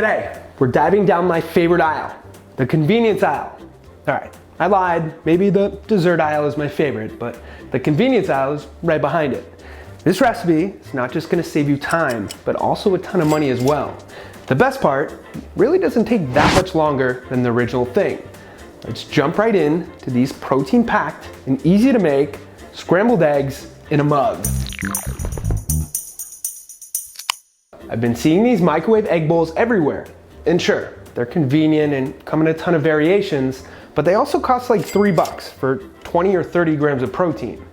Today, we're diving down my favorite aisle, the convenience aisle. All right, I lied. Maybe the dessert aisle is my favorite, but the convenience aisle is right behind it. This recipe is not just gonna save you time, but also a ton of money as well. The best part, really doesn't take that much longer than the original thing. Let's jump right in to these protein-packed and easy to make scrambled eggs in a mug. I've been seeing these microwave egg bowls everywhere. And sure, they're convenient and come in a ton of variations, but they also cost like $3 for 20 or 30 grams of protein.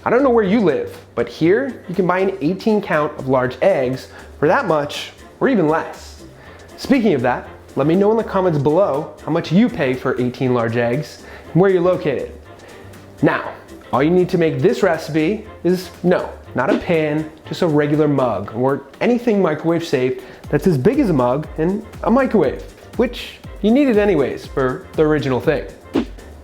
I don't know where you live, but here you can buy an 18 count of large eggs for that much or even less. Speaking of that, let me know in the comments below how much you pay for 18 large eggs and where you're located. Now, all you need to make this recipe is, no, not a pan, just a regular mug or anything microwave safe that's as big as a mug and a microwave, which you needed anyways for the original thing.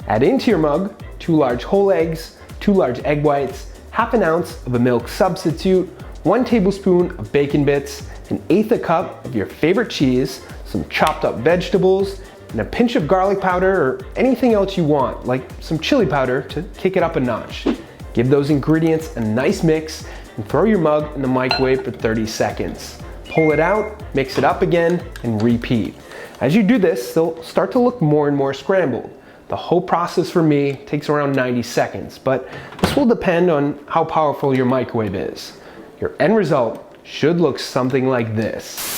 Add into your mug 2 large whole eggs, 2 large egg whites, half an ounce of a milk substitute, 1 tablespoon of bacon bits, 1/8 cup of your favorite cheese, some chopped up vegetables, and a pinch of garlic powder or anything else you want, like some chili powder to kick it up a notch. Give those ingredients a nice mix and throw your mug in the microwave for 30 seconds. Pull it out, mix it up again, and repeat. As you do this, they'll start to look more and more scrambled. The whole process for me takes around 90 seconds, but this will depend on how powerful your microwave is. Your end result should look something like this.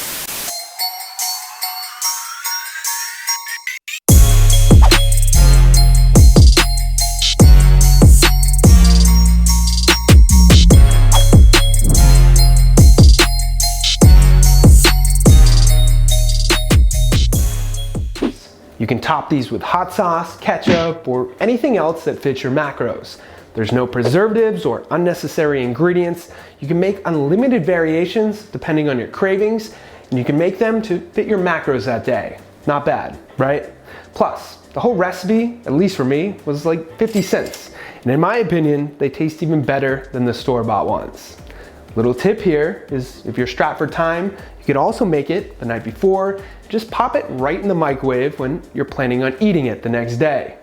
You can top these with hot sauce, ketchup, or anything else that fits your macros. There's no preservatives or unnecessary ingredients. You can make unlimited variations depending on your cravings, and you can make them to fit your macros that day. Not bad, right? Plus, the whole recipe, at least for me, was like 50 cents. And in my opinion, they taste even better than the store-bought ones. Little tip here is if you're strapped for time, you could also make it the night before. Just pop it right in the microwave when you're planning on eating it the next day.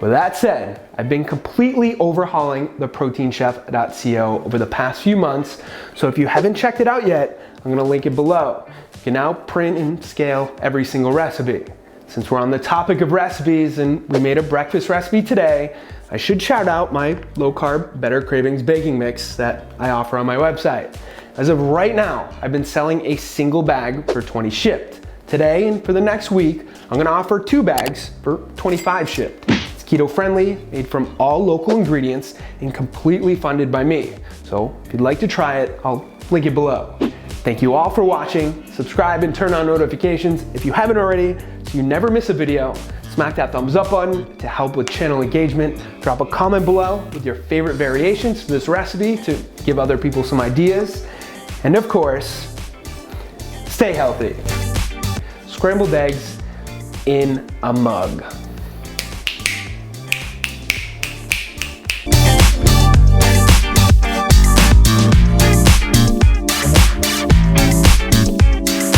With that said, I've been completely overhauling the proteinchef.co over the past few months, so if you haven't checked it out yet, I'm gonna link it below. You can now print and scale every single recipe. Since we're on the topic of recipes and we made a breakfast recipe today, I should shout out my low-carb Better Cravings baking mix that I offer on my website. As of right now, I've been selling a single bag for 20 shipped. Today and for the next week, I'm gonna offer 2 bags for 25 shipped. It's keto-friendly, made from all local ingredients, and completely funded by me. So if you'd like to try it, I'll link it below. Thank you all for watching. Subscribe and turn on notifications if you haven't already, so you never miss a video. Smack that thumbs up button to help with channel engagement. Drop a comment below with your favorite variations for this recipe to give other people some ideas. And of course, stay healthy. Scrambled eggs in a mug.